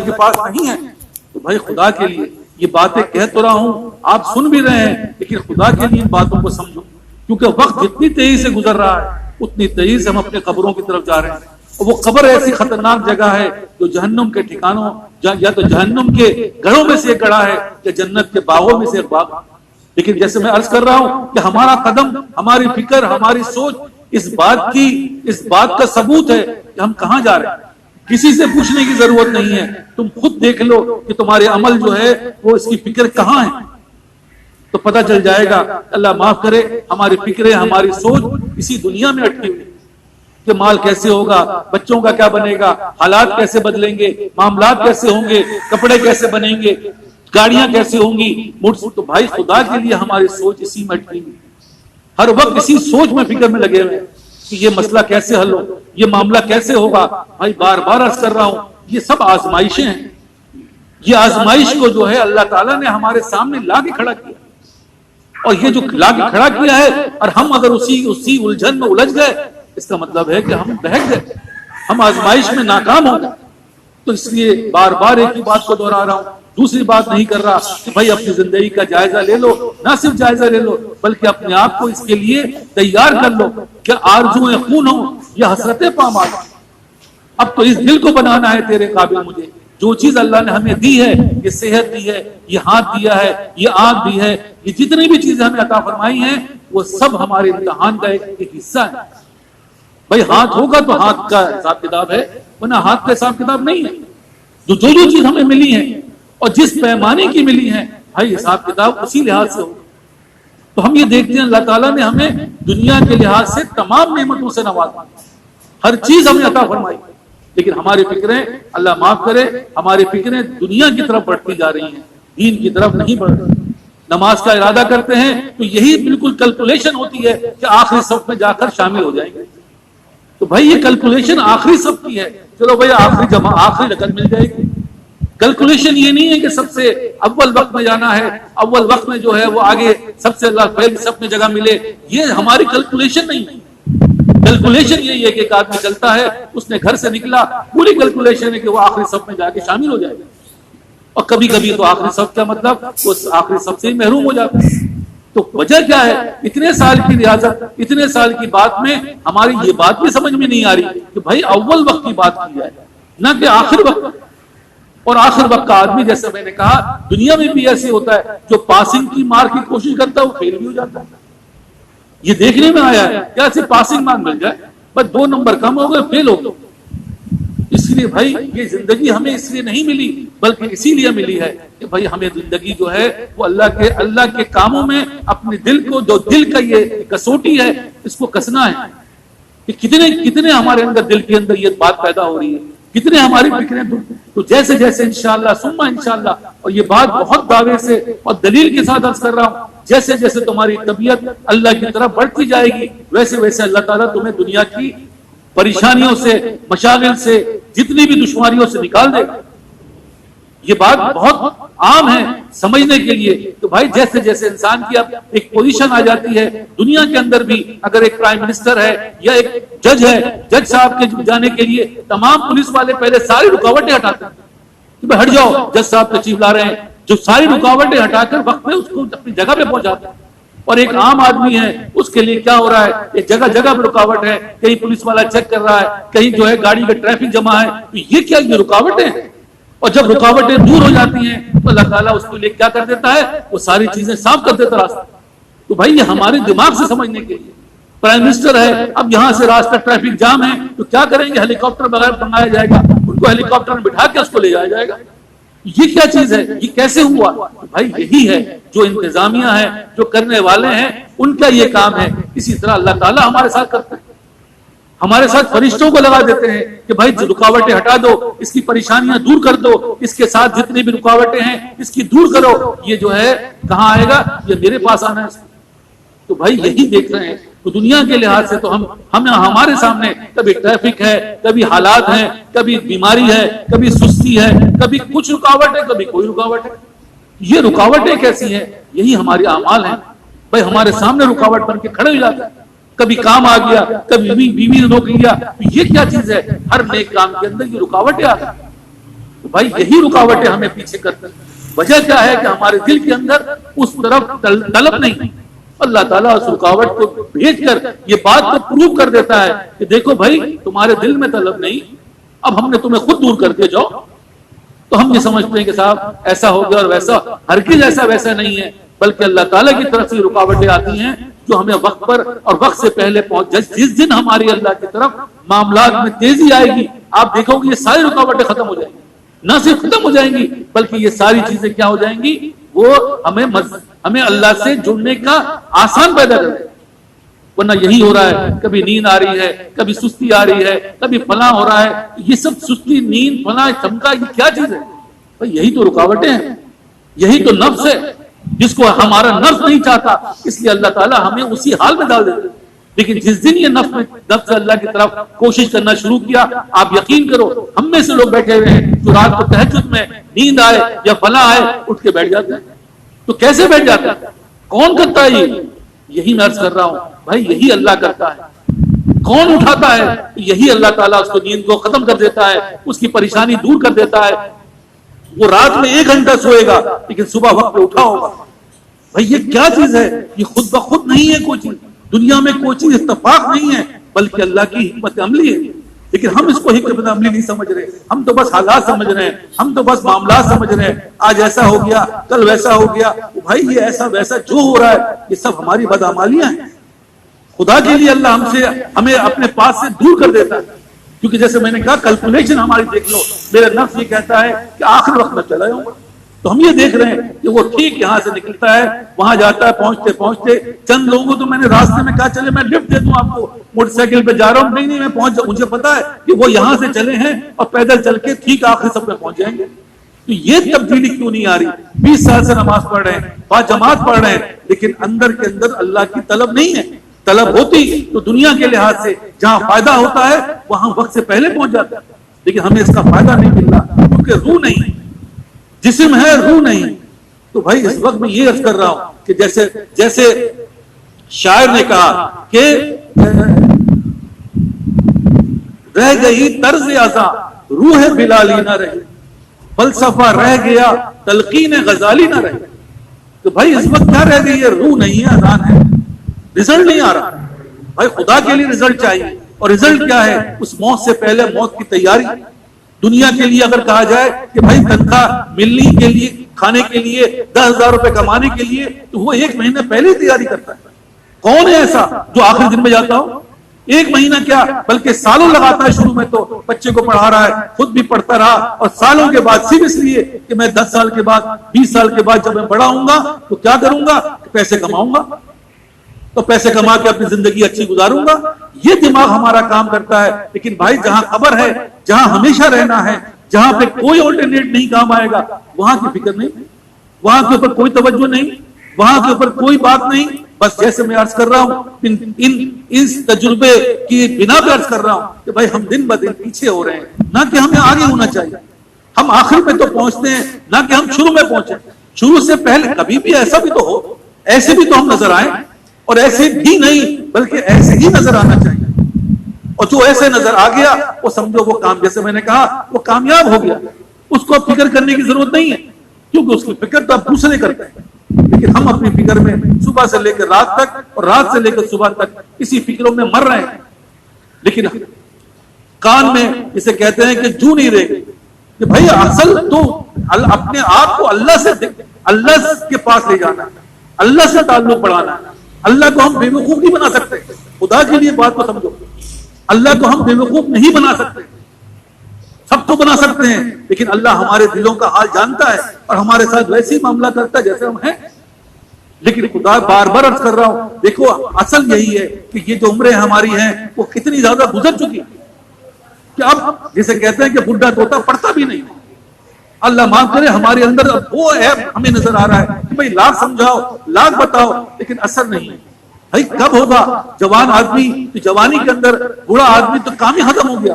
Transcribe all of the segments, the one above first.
کے پاس نہیں ہے تو بھائی خدا کے لیے یہ باتیں کہہ تو رہا ہوں، آپ سن بھی رہے ہیں، لیکن خدا کے لیے ان باتوں کو سمجھو، کیونکہ وقت جتنی تیزی سے گزر رہا ہے اتنی تیزی سے ہم اپنے قبروں کی طرف جا رہے ہیں، اور وہ قبر ایسی خطرناک جگہ ہے جو جہنم کے ٹھکانوں یا تو جہنم کے گڑھوں میں سے ایک گڑھا ہے یا جنت کے باغوں میں سے ایک باغ۔ لیکن جیسے میں عرض کر رہا ہوں کہ ہمارا قدم، ہماری فکر، ہماری سوچ اس بات کا ثبوت ہے کہ ہم کہاں جا رہے ہیں۔ کسی سے پوچھنے کی ضرورت نہیں ہے، تم خود دیکھ لو کہ تمہارے عمل جو ہے وہ اس کی فکر کہاں ہے، تو پتہ چل جائے گا۔ اللہ معاف کرے، ہماری فکریں، ہماری سوچ اسی دنیا میں اٹکی ہوئی کہ مال کیسے ہوگا، بچوں کا کیا بنے گا، حالات کیسے بدلیں گے، معاملات کیسے ہوں گے، کپڑے کیسے بنیں گے، گاڑیاں کیسے ہوں گی۔ تو بھائی خدا کے لیے ہماری سوچ اسی میں اٹکی ہوئی، ہر وقت اسی سوچ میں، فکر میں لگے ہوئے کہ یہ مسئلہ کیسے حل ہو، یہ معاملہ کیسے ہوگا۔ بھائی بار بار عرض کر رہا ہوں، یہ سب آزمائشیں ہیں۔ یہ آزمائش کو جو ہے اللہ تعالیٰ نے ہمارے سامنے لا کے کھڑا کیا، اور یہ جو لا کے کھڑا کیا ہے، اور ہم اگر اسی الجھن میں الجھ گئے، اس کا مطلب ہے کہ ہم بہک گئے، ہم آزمائش میں ناکام ہو گئے۔ تو اس لیے بار بار ایک ہی بات کو دہرا رہا ہوں، دوسری بات نہیں کر رہا کہ بھائی اپنی زندگی کا جائزہ لے لو، نہ صرف جائزہ لے لو بلکہ اپنے آپ کو اس کے لیے تیار کر لو کہ آرزوئیں خون ہوں یا حسرتیں پامال۔ اب تو اس دل کو بنانا ہے تیرے قابل مجھے، جو چیز اللہ نے ہمیں دی ہے، یہ صحت دی ہے، یہ ہاتھ دیا ہے، یہ آنکھ دی ہے، یہ جتنی بھی چیزیں ہمیں عطا فرمائی ہیں، وہ سب ہمارے امتحان کا ایک حصہ ہے۔ بھائی ہاتھ ہوگا تو ہاتھ کا حساب کتاب ہے، ورنہ ہاتھ کا حساب کتاب نہیں ہے۔ جو چیز ہمیں ملی ہے اور جس پیمانے کی ملی ہے، بھائی حساب کتاب اسی لحاظ سے ہوگا۔ تو ہم یہ دیکھتے ہیں اللہ تعالیٰ نے ہمیں دنیا کے لحاظ سے تمام نعمتوں سے نوازا، ہر چیز ہمیں عطا فرمائی، لیکن ہماری فکریں، اللہ معاف کرے، ہماری فکریں دنیا کی طرف بڑھتی جا رہی ہیں، دین کی طرف نہیں بڑھ رہی۔ نماز کا ارادہ کرتے ہیں تو یہی بالکل کیلکولیشن ہوتی ہے کہ آخری صف میں جا کر شامل ہو جائیں گے۔ تو بھائی یہ کیلکولیشن آخری صف کی ہے، چلو بھائی آخری رکعت مل جائے گی۔ کیلکولیشن یہ نہیں ہے کہ سب سے اول وقت میں جانا ہے، اول وقت میں جو ہے وہ آگے سب سے اللہ پہلی صف میں جگہ ملے، یہ ہماری کیلکولیشن نہیں ہے۔ کیلکولیشن یہی ہے کہ ایک آدمی چلتا ہے، اس نے گھر سے نکلا، پوری کیلکولیشن ہے کہ وہ آخری صف میں جا کے شامل ہو جائے گا، اور کبھی کبھی تو آخری صف کا مطلب وہ آخری صف سے ہی محروم ہو جاتا ہے۔ تو وجہ کیا ہے؟ اتنے سال کی ریاضت، اتنے سال کی بات میں ہماری یہ بات بھی سمجھ میں نہیں آ رہی کہ بھائی اول وقت کی بات کی جائے، نہ کہ آخر وقت۔ اور آخر وقت کا آدمی، جیسے میں نے کہا، دنیا میں بھی ایسے ہوتا ہے، جو پاسنگ کی مارک کی کوشش کرتا ہے وہ فیل بھی ہو جاتا ہے۔ یہ دیکھنے میں آیا ہے کیا صرف پاسنگ مارک مل جائے، بس 2 نمبر کم ہو گئے، فیل ہو گئے۔ اس لیے بھائی یہ زندگی ہمیں اس لیے نہیں ملی، بلکہ اسی لیے ملی ہے کہ بھائی ہمیں زندگی جو ہے وہ اللہ کے کاموں میں اپنے دل کو، جو دل کا یہ کسوٹی ہے، اس کو کسنا ہے کہ کتنے ہمارے اندر، دل کے اندر یہ بات پیدا ہو رہی ہے، کتنے ہماری فکریں تو جیسے جیسے انشاءاللہ ثم انشاءاللہ، اور یہ بات بہت دعوے سے اور دلیل کے ساتھ عرض کر رہا ہوں، جیسے جیسے تمہاری طبیعت اللہ کی طرف بڑھتی جائے گی، ویسے ویسے اللہ تعالیٰ تمہیں دنیا کی پریشانیوں سے، مشاغل سے، جتنی بھی دشواریوں سے نکال دے گا۔ یہ بات بہت عام ہے سمجھنے کے لیے کہ بھائی جیسے جیسے انسان کی اب ایک پوزیشن آ جاتی ہے دنیا کے اندر بھی، اگر ایک پرائم منسٹر ہے یا ایک جج ہے، جج صاحب کے جانے کے لیے تمام پولیس والے پہلے ساری رکاوٹیں ہٹاتے ہیں کہ بھائی ہٹ جاؤ، جج صاحب تشریف لا رہے ہیں، جو ساری رکاوٹیں ہٹا کر وقت میں اس کو اپنی جگہ پہ پہنچاتے ہیں۔ اور ایک عام آدمی ہے، اس کے لیے کیا ہو رہا ہے، ایک جگہ جگہ پہ رکاوٹ ہے، کہیں پولیس والا چیک کر رہا ہے، کہیں جو ہے گاڑی کا ٹریفک جمع ہے، تو یہ کیا، یہ رکاوٹیں ہیں۔ اور جب رکاوٹیں دور ہو جاتی ہیں تو اللہ تعالیٰ اس کے لیے کیا کر دیتا ہے، وہ ساری چیزیں صاف کر دیتا راستہ۔ تو بھائی یہ ہمارے دماغ سے سمجھنے کے لیے، پرائم منسٹر ہے، اب یہاں سے راستہ ٹریفک جام ہے تو کیا کریں گے، ہیلی کاپٹر بغیر بنایا جائے گا، ان کو ہیلی کاپٹر میں بٹھا کے اس کو لے جایا جائے گا۔ یہ کیا چیز ہے، یہ کیسے ہوا؟ بھائی یہی ہے جو انتظامیہ ہے، جو کرنے والے ہیں، ان کا یہ کام ہے۔ اسی طرح اللہ تعالیٰ ہمارے ساتھ کرتے ہیں، ہمارے ساتھ فرشتوں کو لگا دیتے ہیں کہ بھائی رکاوٹیں ہٹا دو، اس کی پریشانیاں دور کر دو، اس کے ساتھ جتنی بھی رکاوٹیں ہیں اس کی دور کرو۔ یہ جو ہے کہاں آئے گا، یہ میرے پاس آنا ہے۔ تو بھائی یہی دیکھ رہے ہیں، تو دنیا کے لحاظ سے تو ہمارے سامنے کبھی ٹریفک ہے، کبھی حالات ہیں، کبھی بیماری ہے، کبھی سستی ہے، کبھی کچھ رکاوٹ ہے، کبھی کوئی رکاوٹ ہے۔ یہ رکاوٹیں کیسی ہیں؟ یہی ہمارے اعمال ہیں۔ بھائی ہمارے سامنے رکاوٹ بن کے کھڑے ہو جاتے ہیں، کبھی کام آ گیا، کبھی بیوی نے روک لیا، تو یہ کیا چیز ہے؟ ہر نیک کام کے اندر یہ رکاوٹیں آتی ہیں۔ بھائی یہی رکاوٹیں ہمیں پیچھے کرتی ہیں۔ وجہ کیا ہے کہ ہمارے دل کے اندر اس طرف طلب نہیں۔ اللہ تعالیٰ اس رکاوٹ کو بھیج کر یہ بات کو پروو کر دیتا ہے کہ دیکھو بھائی تمہارے دل میں طلب نہیں، اب ہم نے تمہیں خود دور کر دیا، جاؤ۔ تو ہم یہ سمجھتے ہیں کہ صاحب ایسا ہو گیا اور ویسا، ہرگز ایسا ویسا نہیں ہے، بلکہ اللہ تعالیٰ کی طرف سے رکاوٹیں آتی ہیں جو ہمیں وقت پر اور وقت سے پہلے جس دن ہماری اللہ کی طرف معاملات میں تیزی آئے گی، آپ دیکھو گے یہ ساری رکاوٹیں ختم ہو جائیں گی، نہ صرف ختم ہو جائیں گی بلکہ یہ ساری چیزیں کیا ہو جائیں گی، وہ ہمیں اللہ سے جڑنے کا آسان پیدا کر دیں گے۔ ورنہ یہی ہو رہا ہے، کبھی نیند آ رہی ہے، کبھی سستی آ رہی ہے، کبھی فلاں ہو رہا ہے، یہ سب سستی، نیند، فلاں، چمکا، یہ کیا چیز ہے بھائی؟ یہی تو رکاوٹیں ہیں، یہی تو نفس ہے جس کو ہمارا نفس نہیں چاہتا، اس لیے اللہ تعالیٰ ہمیں اسی حال میں ڈال دیتے۔ لیکن جس دن یہ نفس اللہ کی طرف کوشش کرنا شروع کیا، آپ یقین کرو ہم میں سے لوگ بیٹھے ہوئے ہیں جو رات کو تہجد میں نیند آئے یا فلاں آئے اٹھ کے بیٹھ جاتے ہیں۔ تو کیسے بیٹھ جاتے ہیں؟ کون کرتا ہے یہ؟ یہی میں عرض کر رہا ہوں بھائی، یہی اللہ کرتا ہے۔ کون اٹھاتا ہے؟ یہی اللہ تعالیٰ اس کو نیند کو ختم کر دیتا ہے، اس کی پریشانی دور کر دیتا ہے۔ وہ رات میں 1 گھنٹہ سوئے گا لیکن صبح وقت پہ اٹھا ہوگا۔ بھائی یہ کیا چیز ہے؟ یہ خود بخود نہیں ہے کوئی چیز، دنیا میں کوئی چیز اتفاق نہیں ہے، بلکہ اللہ کی حکمت عملی ہے۔ لیکن ہم اس کو حکمت عملی نہیں سمجھ رہے، ہم تو بس حالات سمجھ رہے ہیں، ہم تو بس معاملات سمجھ رہے ہیں، آج ایسا ہو گیا، کل ویسا ہو گیا۔ بھائی یہ ایسا ویسا جو ہو رہا ہے یہ سب ہماری بدعمالیاں ہیں۔ خدا کے لیے اللہ ہمیں اپنے پاس سے دور کر دیتا ہے، کیونکہ جیسے میں نے کہا کیلکولیشن ہماری دیکھ لو، میرا نفس یہ کہتا ہے کہ آخر وقت میں چلا جاؤں گا، تو ہم یہ دیکھ رہے ہیں کہ وہ ٹھیک یہاں سے نکلتا ہے، وہاں جاتا ہے، پہنچتے پہنچتے چند لوگوں کو تو میں نے راستے میں کہا چلے میں لفٹ دے دوں آپ کو، موٹر سائیکل پہ جا رہا ہوں، نہیں میں پہنچ جاؤں، مجھے پتا ہے کہ وہ یہاں سے چلے ہیں اور پیدل چل کے ٹھیک آخری سب میں پہنچ جائیں گے۔ تو یہ تبدیلی کیوں نہیں آ رہی؟ 20 سال سے نماز پڑھ رہے ہیں، باجماعت پڑھ رہے ہیں، لیکن اندر کے اندر اللہ کی طلب نہیں ہے۔ طلب ہوتی تو دنیا کے لحاظ سے جہاں فائدہ ہوتا ہے وہاں وقت سے پہلے پہنچ جاتا ہے، لیکن ہمیں اس کا فائدہ نہیں مل رہا کیونکہ روح نہیں، جسم ہے روح نہیں۔ تو بھائی اس وقت میں یہ عرض کر رہا ہوں کہ جیسے شاعر نے کہا کہ رہ گئی طرز ازاں روح بلالی نہ رہی، فلسفہ رہ گیا تلقین غزالی نہ رہی۔ تو بھائی اس وقت کیا رہ گئی ہے؟ روح نہیں ہے، اذان ہے، رزلٹ نہیں آ رہا۔ بھائی خدا کے لیے رزلٹ چاہیے، اور رزلٹ کیا ہے؟ اس موت سے پہلے موت کی تیاری۔ دنیا کے لیے اگر کہا جائے کہ بھائی تنخواہ ملنے کے لیے، کھانے کے لیے، 10,000 روپے کمانے کے لیے، تو وہ 1 مہینہ پہلے ہی تیاری کرتا ہے۔ کون ہے ایسا جو آخری دن میں جاتا ہو؟ 1 مہینہ کیا بلکہ سالوں لگاتا ہے۔ شروع میں تو بچے کو پڑھا رہا ہے، خود بھی پڑھتا رہا، اور سالوں کے بعد صرف اس لیے کہ میں 10 سال کے بعد، 20 سال کے بعد جب میں بڑا ہوں گا تو کیا کروں گا؟ پیسے کماؤں گا، تو پیسے کما کے اپنی زندگی اچھی گزاروں گا۔ یہ دماغ ہمارا کام کرتا ہے۔ لیکن بھائی جہاں قبر ہے، جہاں ہمیشہ رہنا ہے، جہاں پہ کوئی آلٹرنیٹ نہیں کام آئے گا، وہاں کی فکر نہیں، وہاں کے اوپر کوئی توجہ نہیں، وہاں کے اوپر کوئی بات نہیں۔ بس جیسے میں عرض کر رہا ہوں اس تجربے کی بنا پہ عرض کر رہا ہوں کہ بھائی ہم دن بدن پیچھے ہو رہے ہیں، نہ کہ ہمیں آگے ہونا چاہیے۔ ہم آخر میں تو پہنچتے ہیں، نہ کہ ہم شروع میں پہنچے۔ شروع سے پہلے کبھی بھی ایسا بھی تو ہو، ایسے بھی تو ہم نظر آئیں، اور ایسے بھی نہیں بلکہ ایسے ہی نظر آنا چاہیے۔ اور جو ایسے نظر آ گیا وہ سمجھو وہ کام، جیسے میں نے کہا، وہ کامیاب ہو گیا، اس کو فکر کرنے کی ضرورت نہیں ہے، کیونکہ اس کی فکر تو اب دوسرے کرتے ہیں۔ لیکن ہم اپنی فکر میں صبح سے لے کر رات تک اور رات سے لے کر صبح تک اسی فکروں میں مر رہے ہیں۔ لیکن کان میں اسے کہتے ہیں کہ جو نہیں رہے کہ بھائی اصل تو اپنے آپ کو اللہ کے پاس لے جانا ہے، اللہ سے تعلق بڑھانا ہے۔ اللہ کو ہم بے وقوف نہیں بنا سکتے، خدا کے لیے بات کو سمجھو، اللہ کو ہم بے وقوف نہیں بنا سکتے۔ سب تو بنا سکتے ہیں لیکن اللہ ہمارے دلوں کا حال جانتا ہے اور ہمارے ساتھ ویسے ہی معاملہ کرتا ہے جیسے ہم ہیں۔ لیکن خدا بار بار عرض کر رہا ہوں، دیکھو اصل یہی ہے کہ یہ جو عمریں ہماری ہیں وہ کتنی زیادہ گزر چکی کہ اب جسے کہتے ہیں کہ بڈھا طوطا پڑھتا بھی نہیں۔ اللہ معاف کرے ہمارے اندر وہ ایپ ہمیں نظر آ رہا ہے کہ بھائی لاکھ سمجھاؤ، لاکھ بتاؤ، لیکن اثر نہیں ہے۔ بھائی کب ہوگا؟ جوان آدمی تو جوانی کے اندر، بوڑھا آدمی تو کام ہی ختم ہو گیا،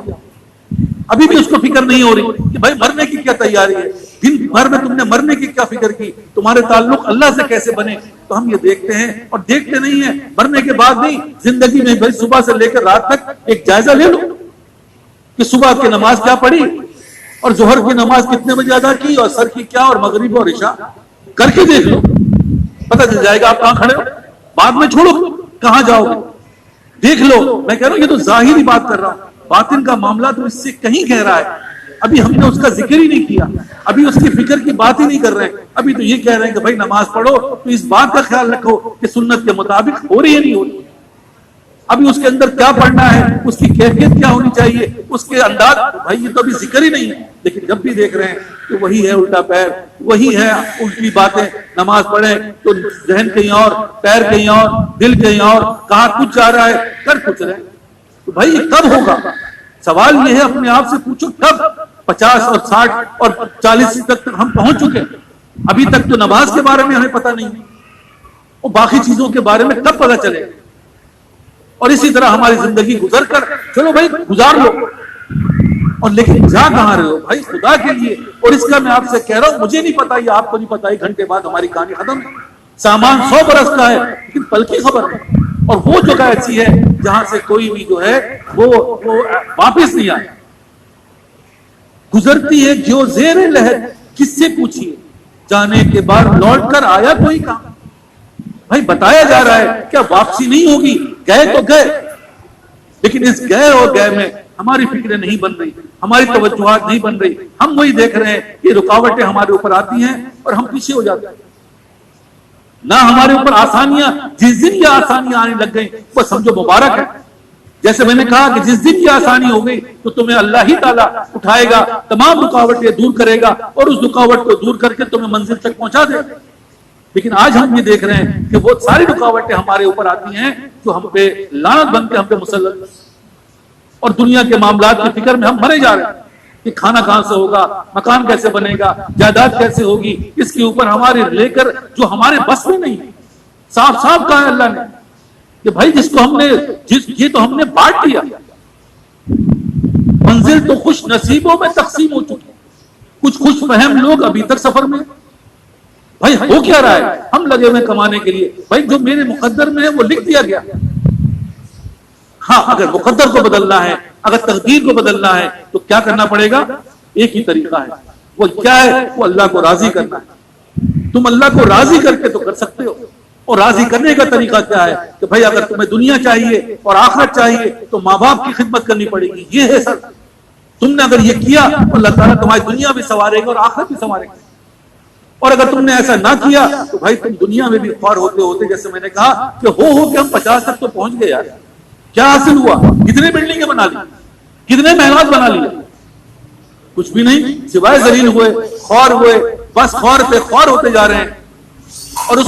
ابھی بھی اس کو فکر نہیں ہو رہی کہ بھائی مرنے کی کیا تیاری ہے، دن بھر میں تم نے مرنے کی کیا فکر کی، تمہارے تعلق اللہ سے کیسے بنے۔ تو ہم یہ دیکھتے ہیں اور دیکھتے نہیں ہیں، مرنے کے بعد نہیں، زندگی میں بھائی صبح سے لے کر رات تک ایک جائزہ لے لو کہ صبح کی نماز کیا پڑھی، اور ظہر کی نماز کتنے بجے ادا کی اور سر کی کیا اور مغرب اور عشاء کر کے دیکھ لو, پتہ چل جائے گا آپ کہاں کھڑے ہو. بعد میں چھوڑو کہاں جاؤ گے, دیکھ لو. میں کہہ رہا ہوں یہ تو ظاہری بات کر رہا ہوں, باطن کا معاملہ تو اس سے کہیں گہرا ہے. ابھی ہم نے اس کا ذکر ہی نہیں کیا, ابھی اس کی فکر کی بات ہی نہیں کر رہے ہیں. ابھی تو یہ کہہ رہے ہیں کہ بھائی نماز پڑھو تو اس بات کا خیال رکھو کہ سنت کے مطابق ہو رہی ہے نہیں ہو رہی. ابھی اس کے اندر کیا پڑھنا ہے, اس کی کیفیت کیا ہونی چاہیے, اس کے انداز, بھائی یہ تو ابھی ذکر ہی نہیں ہے. لیکن جب بھی دیکھ رہے ہیں کہ وہی ہے الٹا پیر, وہی ہے الٹی باتیں. نماز پڑھیں تو ذہن کہیں اور, پیر کہیں اور, دل کہیں اور, کہاں کچھ جا رہا ہے, کر کچھ رہے. تو بھائی یہ کب ہوگا؟ سوال یہ ہے اپنے آپ سے پوچھو کب. 50 اور 60 اور 40 تک ہم پہنچ چکے, ابھی تک تو نماز کے بارے میں ہمیں پتہ نہیں, اور باقی چیزوں کے بارے میں کب پتہ چلے. اور اسی طرح ہماری زندگی گزر کر چلو بھائی گزار لو, اور لیکن جا کہاں رہے ہو بھائی خدا کے لیے. اور اس کا میں آپ سے کہہ رہا ہوں, مجھے نہیں پتا, یہ آپ کو نہیں پتا, 1 گھنٹے بعد ہماری کہانی ختم. سامان 100 برس کا ہے لیکن پل کی خبر ہے. اور وہ جگہ ایسی ہے جہاں سے کوئی بھی جو ہے وہ واپس نہیں آئے. گزرتی ہے جو زیر لہر, کس سے پوچھیے, جانے کے بعد لوٹ کر آیا کوئی کام. بھائی بتایا جا رہا ہے کیا واپسی نہیں ہوگی, گئے تو گئے, لیکن اس گئے اور گئے میں ہماری فکریں نہیں بن رہی, ہماری توجہات نہیں بن رہی. ہم وہی دیکھ رہے ہیں کہ رکاوٹیں ہمارے اوپر آتی ہیں اور ہم پیچھے ہو جاتے ہیں. نہ ہمارے اوپر آسانیاں, جس دن یہ آسانیاں آنے لگ گئی وہ سمجھو مبارک ہے. جیسے میں نے کہا کہ جس دن یہ آسانی ہو گئی تو تمہیں اللہ ہی تعالیٰ اٹھائے گا, تمام رکاوٹیں دور کرے گا اور اس رکاوٹ کو دور کر کے تمہیں منزل تک پہنچا دے گا. لیکن آج ہم یہ دیکھ رہے ہیں کہ وہ ساری رکاوٹیں ہمارے اوپر آتی ہیں جو ہم پہ لعنت بن کے ہم پہ مسلط, اور دنیا کے معاملات کی فکر میں ہم مرے جا رہے ہیں کہ کھانا کہاں سے ہوگا, مکان کیسے بنے گا, جائیداد کیسے ہوگی. اس کے اوپر ہمارے لے کر جو ہمارے بس میں نہیں. صاف صاف کہا ہے اللہ نے کہ بھائی جس کو ہم نے یہ تو ہم نے بانٹ دیا, منزل تو خوش نصیبوں میں تقسیم ہو چکی. کچھ خوش فہم لوگ ابھی تک سفر میں. بھائی ہو کیا رہا ہے, ہم لگے ہوئے کمانے کے لیے. بھائی جو میرے مقدر میں ہے وہ لکھ دیا گیا. ہاں اگر مقدر کو بدلنا ہے, اگر تقدیر کو بدلنا ہے تو کیا کرنا پڑے گا؟ ایک ہی طریقہ ہے, وہ کیا ہے؟ وہ اللہ کو راضی کرنا ہے. تم اللہ کو راضی کر کے تو کر سکتے ہو. اور راضی کرنے کا طریقہ کیا ہے کہ بھائی اگر تمہیں دنیا چاہیے اور آخرت چاہیے تو ماں باپ کی خدمت کرنی پڑے گی. یہ ہے سر, تم نے اگر یہ کیا تو اللہ تعالیٰ تمہاری دنیا بھی سنوارے گا اور آخرت بھی سنوارے گا. اور اگر تم نے ایسا نہ کیا تو بھائی تم دنیا میں بھی خوار ہوتے ہوتے, جیسے میں نے کہا کہ ہو کہ ہم 50 تک تو پہنچ گئے. یار کیا حاصل ہوا؟ کتنے بلڈنگیں بنا لی, کتنے محلات بنا لیے, کچھ بھی نہیں, سوائے ذلیل ہوئے, خوار ہوئے, بس خوار پہ خوار ہوتے جا رہے ہیں. اور اس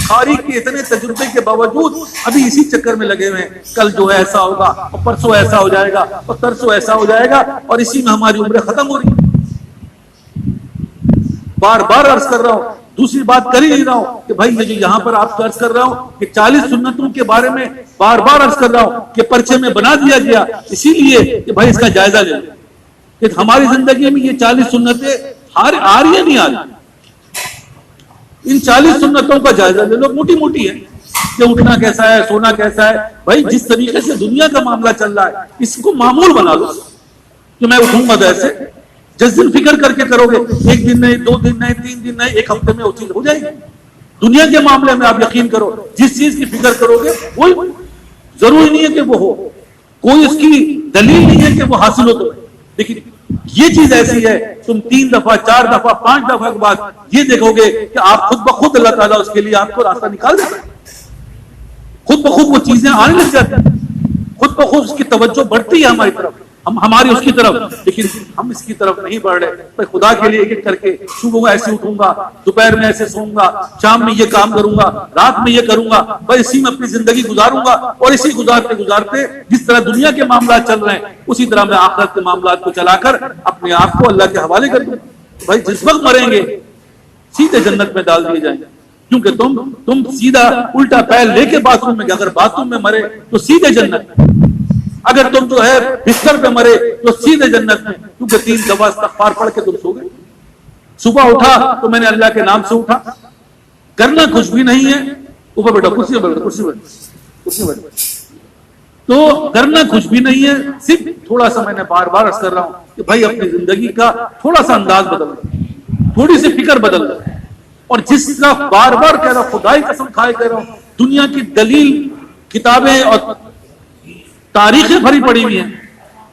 خاری کے اتنے تجربے کے باوجود ابھی اسی چکر میں لگے ہوئے ہیں. کل جو ہے ایسا ہوگا, اور پرسوں ایسا ہو جائے گا, اور ترسوں ایسا ہو جائے گا, اور اسی میں ہماری عمریں ختم ہو رہی ہیں. بار بار عرض کر رہا ہوں, دوسری بات کر ہی نہیں رہا ہوں کہ بھائی یہ جو یہاں پر آپ کو عرض کر رہا ہوں کہ 40 سنتوں کے بارے میں بار بار عرض کر رہا ہوں کہ پرچے میں بنا دیا گیا اسی لیے کہ بھائی اس کا جائزہ لے لیں کہ ہماری زندگی میں یہ 40 سنتیں آ رہی ہیں نہیں آ رہی. ان 40 سنتوں کا جائزہ لے لو. موٹی موٹی ہے کہ اٹھنا کیسا ہے, سونا کیسا ہے. بھائی جس طریقے سے دنیا کا معاملہ چل رہا ہے اس کو معمول بنا لو کہ میں اٹھوں گا تو ایسے. جس دن فکر کر کے کرو گے, 1 دن نہیں, 2 دن نہیں, 3 دن نہیں, 1 ہفتے میں وہ چیز ہو جائے گی. دنیا کے معاملے میں آپ یقین کرو, جس چیز کی فکر کرو گے وہی, ضروری نہیں ہے کہ وہ ہو, کوئی اس کی دلیل نہیں ہے کہ وہ حاصل ہو تو. لیکن یہ چیز ایسی ہے تم 3 دفعہ 4 دفعہ 5 دفعہ کے بعد یہ دیکھو گے کہ آپ خود بخود اللہ تعالیٰ اس کے لیے آپ کو راستہ نکال دیتا ہے. خود بخود وہ چیزیں آنے لگ جاتی ہیں, خود بخود اس کی توجہ بڑھتی ہے ہماری طرف, ہماری اس کی طرف. لیکن ہم اس کی طرف نہیں بڑھ رہے. میں خدا کے لیے ایک کر کے صبح میں ایسے اٹھوں گا, دوپہر میں ایسے سوؤں گا, شام میں یہ کام کروں گا, رات میں یہ کروں گا, بس اسی میں اپنی زندگی گزاروں گا. اور اسی گزارتے گزارتے جس طرح دنیا کے معاملات چل رہے ہیں اسی طرح میں آخرت کے معاملات کو چلا کر اپنے آپ کو اللہ کے حوالے کر دوں. بھائی جس وقت مریں گے سیدھے جنت میں ڈال دیے جائیں گے, کیونکہ تم سیدھا الٹا پیر لے کے باتھ روم میں گئے. اگر باتھ روم میں مرے تو سیدھے جنت, اگر تم جو ہے بستر پہ مرے تو سیدھے جنت میں, کیونکہ 3 دفعہ استغفار پڑھ کے تم سو گئے. صبح اٹھا تو میں نے اللہ کے نام سے اٹھا, کرنا کچھ بھی نہیں ہے. اوپر بیٹا, کرسی بیٹھا, کرسی بیٹھا, کرسی بیٹھا. تو کرنا کچھ بھی نہیں ہے، صرف تھوڑا سا میں نے بار بار عرض کر رہا ہوں کہ بھائی اپنی زندگی کا تھوڑا سا انداز بدل دو، تھوڑی سی فکر بدل دو. اور جس کا بار بار کہہ رہا ہوں، خدائی قسم کھائے کہہ رہا ہوں، دنیا کی دلیل کتابیں اور تاریخیں بھری پڑی ہوئی ہیں،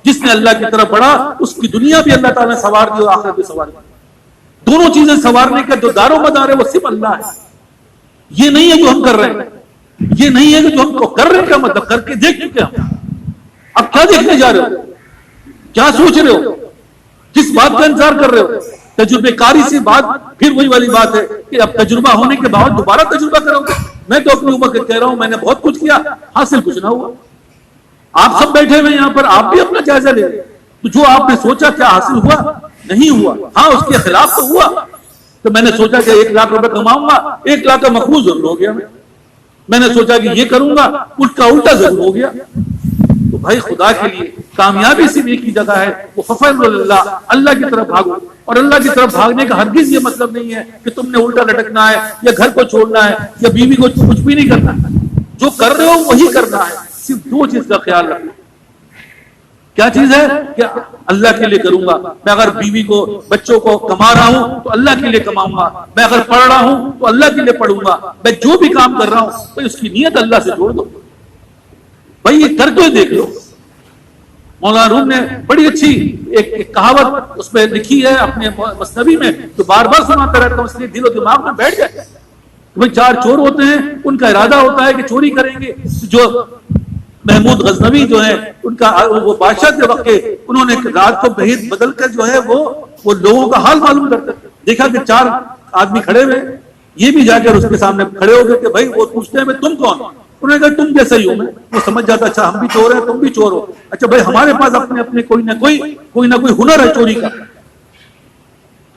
جس نے اللہ کی طرف بڑھا اس کی دنیا بھی اللہ تعالیٰ نے سوار دی اور آخرت بھی سوار دی. دونوں چیزیں سوارنے کا جو دار و مدار ہے وہ صرف اللہ ہے. یہ نہیں ہے جو ہم کر رہے ہیں، یہ نہیں ہے کہ جو ہم کو کر رہے ہیں کا مطلب کر کے دیکھ چکے ہم. اب کیا دیکھنے جا رہے ہو، کیا سوچ رہے ہو، کس بات کا انتظار کر رہے ہو؟ تجربے کاری سے بات پھر وہی والی بات ہے کہ اب تجربہ ہونے کے بعد دوبارہ تجربہ کرو گے. میں تو اپنی عمر کے کہہ رہا ہوں میں نے بہت کچھ کیا، حاصل کچھ نہ ہوا. آپ سب بیٹھے ہوئے یہاں پر، آپ بھی اپنا جائزہ لے رہے. تو جو آپ نے سوچا کیا حاصل ہوا؟ نہیں ہوا. ہاں اس کے خلاف تو ہوا. تو میں نے سوچا کہ 1 لاکھ روپے کماؤں گا، 1 لاکھ کا مخروج ضرور ہو گیا. میں نے سوچا کہ یہ کروں گا، اس کا الٹا ضرور ہو گیا. تو بھائی خدا کے لیے کامیابی صرف ایک ہی جگہ ہے، وہ ففر اللہ، اللہ کی طرف بھاگو. اور اللہ کی طرف بھاگنے کا ہرگز یہ مطلب نہیں ہے کہ تم نے الٹا لٹکنا ہے یا گھر کو چھوڑنا ہے یا بیوی کو کچھ بھی نہیں کرنا. جو کر رہے ہو وہی کرنا ہے. صرف 2 چیز کا خیال رکھنا. کیا چیز ہے کہ اللہ کے لیے کروں گا. میں اگر بیوی کو بچوں کو کما رہا ہوں تو اللہ کے لیے کماؤں گا. میں اگر پڑھ رہا ہوں تو اللہ کے لیے پڑھوں گا. میں جو بھی کام کر رہا ہوں تو اس کی نیت اللہ سے جوڑ دو. بھائی یہ کر کے دیکھ لو. مولانا روم نے بڑی اچھی ایک کہاوت اس میں لکھی ہے اپنے مثنوی میں، تو بار بار سناتا رہتا ہوں، اس لیے دل و دماغ میں بیٹھ گئے. بھائی 4 چور ہوتے ہیں، ان کا ارادہ ہوتا ہے کہ چوری کریں گے. جو محمود غزنوی جو ہے ان کا وہ بادشاہ کے وقت کے، انہوں نے رات کو بھید بدل کر جو ہے وہ لوگوں کا حال معلوم کرتے. دیکھا کہ 4 آدمی کھڑے ہوئے، یہ بھی جا کر اس کے سامنے کھڑے ہو گئے کہ بھائی وہ پوچھتے ہیں تم کون؟ انہوں نے کہا تم جیسا ہی ہو. میں وہ سمجھ جاتا اچھا ہم بھی چور ہیں تم بھی چور ہو. اچھا بھائی ہمارے پاس اپنے اپنے کوئی نہ کوئی ہنر ہے چوری کا.